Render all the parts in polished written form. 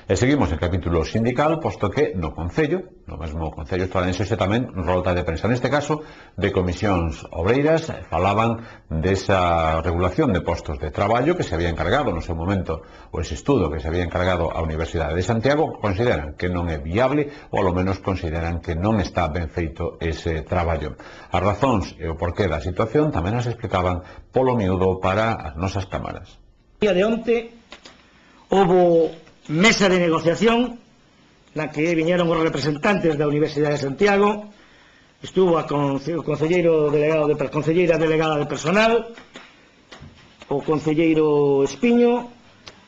E seguimos en capítulo sindical, posto que no Concello, no mesmo Concello Estradense, tamén rolta de prensa, neste caso de comisións obreiras, falaban desa regulación de postos de traballo que se había encargado no seu momento, ou ese estudo que se había encargado a Universidade de Santiago. Consideran que non é viable, ou ao menos consideran que non está ben feito ese traballo. As razóns e o porqué da situación tamén as explicaban polo miúdo para as nosas cámaras. O día de onte houve mesa de negociación na que viñeron os representantes da Universidade de Santiago, estuvo a concelleira delegada de personal, o concelleiro Espiño,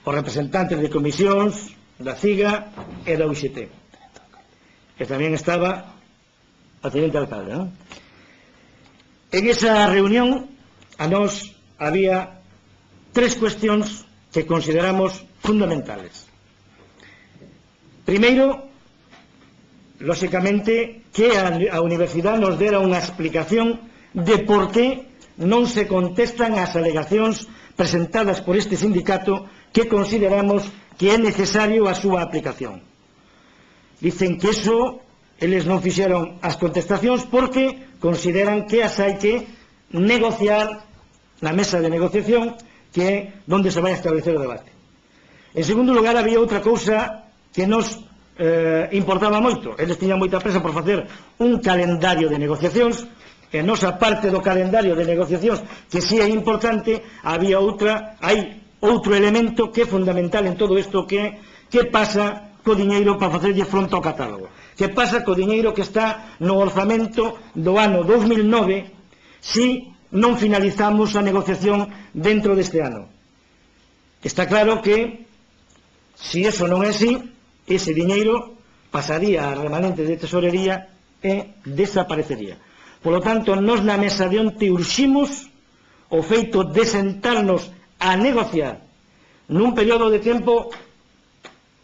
os representantes de comisións da CIGA e da UXT, e tamén estaba o teniente alcalde, non? En esa reunión a nós había tres cuestións que consideramos fundamentales. Primeiro, lóxicamente, que a Universidade nos dera unha explicación de por que non se contestan as alegacións presentadas por este sindicato que consideramos que é necesario a súa aplicación. Dicen que eso, eles non fixeron as contestacións porque consideran que as hai que negociar na mesa de negociación, que é onde se vai a establecer o debate. En segundo lugar, había outra cousa que nos importaba moito. Eles tiñan moita presa por facer un calendario de negociacións, e nosa parte do calendario de negociacións, que si é importante, hai outro elemento que é fundamental en todo isto, que pasa co diñeiro para facerlle fronte ao catálogo, que pasa co diñeiro que está no orzamento do ano 2009 si non finalizamos a negociación dentro deste ano. Está claro que si eso non é así, ese diñeiro pasaría a remanente de tesorería e desaparecería. Por lo tanto, nos na mesa de onte urximos o feito de sentarnos a negociar nun período de tempo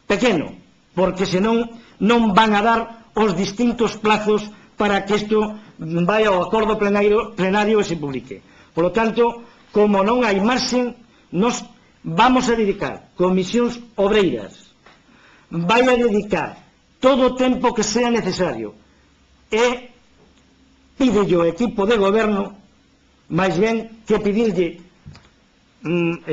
pequeno, porque senón non van a dar os distintos plazos para que isto vai ao acordo plenario e se publique. Por lo tanto, como non hai marxen, nos vamos a dedicar comisións obreiras, vai a dedicar todo o tempo que sea necesario, e pídelle o equipo de goberno, máis ben que pedirlle, non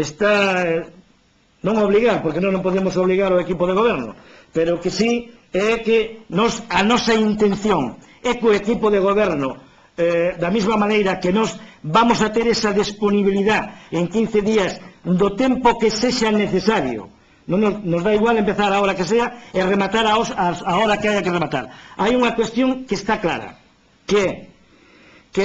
obligar, porque non podemos obligar ao equipo de goberno, pero que sí é que a nosa intención é que o equipo de goberno, da mesma maneira que nos vamos a ter esa disponibilidade en 15 días do tempo que sexa necesario. Non nos dá igual empezar a hora que sea e rematar a hora que haya que rematar. Hai unha cuestión que está clara, que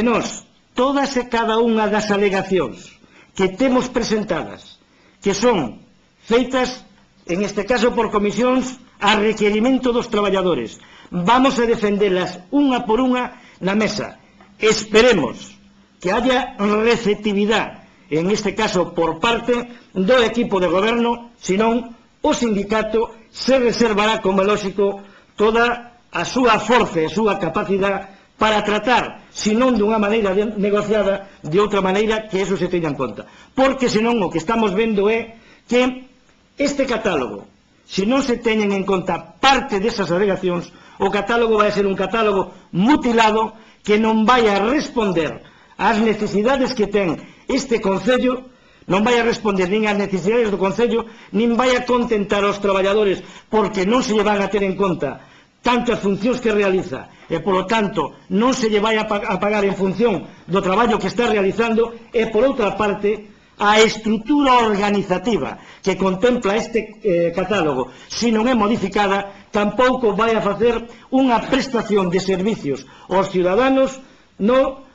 nos, todas e cada unha das alegacións que temos presentadas, que son feitas, en este caso por comisións, a requerimento dos traballadores, vamos a defendelas unha por unha na mesa. Esperemos que haya receptividade, en este caso por parte do equipo de goberno, senón o sindicato se reservará, como é lógico, toda a súa forza e a súa capacidade para tratar, senón dunha maneira negociada, de outra maneira que eso se teña en conta. Porque senón o que estamos vendo é que este catálogo, se non se teñen en conta parte desas alegacións, o catálogo vai ser un catálogo mutilado que non vai a responder ás necesidades que ten este Concello, non vai a responder nin ás necesidades do Concello, nin vai a contentar aos traballadores, porque non se lle van a ter en conta tantas funcións que realiza, e polo tanto non se lle vai a pagar en función do traballo que está realizando, e por outra parte a estrutura organizativa que contempla este catálogo, se non é modificada, tampouco vai a facer unha prestación de servicios aos ciudadanos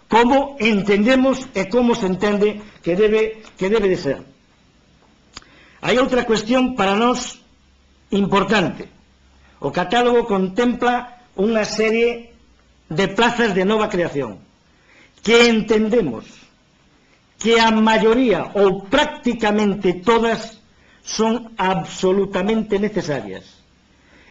como entendemos e como se entende que debe de ser. Hai outra cuestión para nós importante. O catálogo contempla unha serie de plazas de nova creación que entendemos que a maioría ou prácticamente todas son absolutamente necesarias.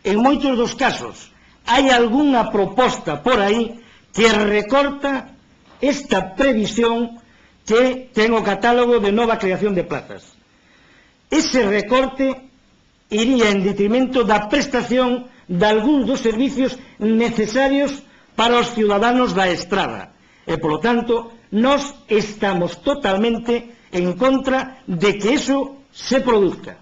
En moitos dos casos hai algunha proposta por aí que recorta esta previsión que ten o catálogo de nova creación de plazas. Ese recorte iría en detrimento da prestación de algúns dos servicios necesarios para os ciudadanos da estrada. E, polo tanto, nós estamos totalmente en contra de que eso se produzca.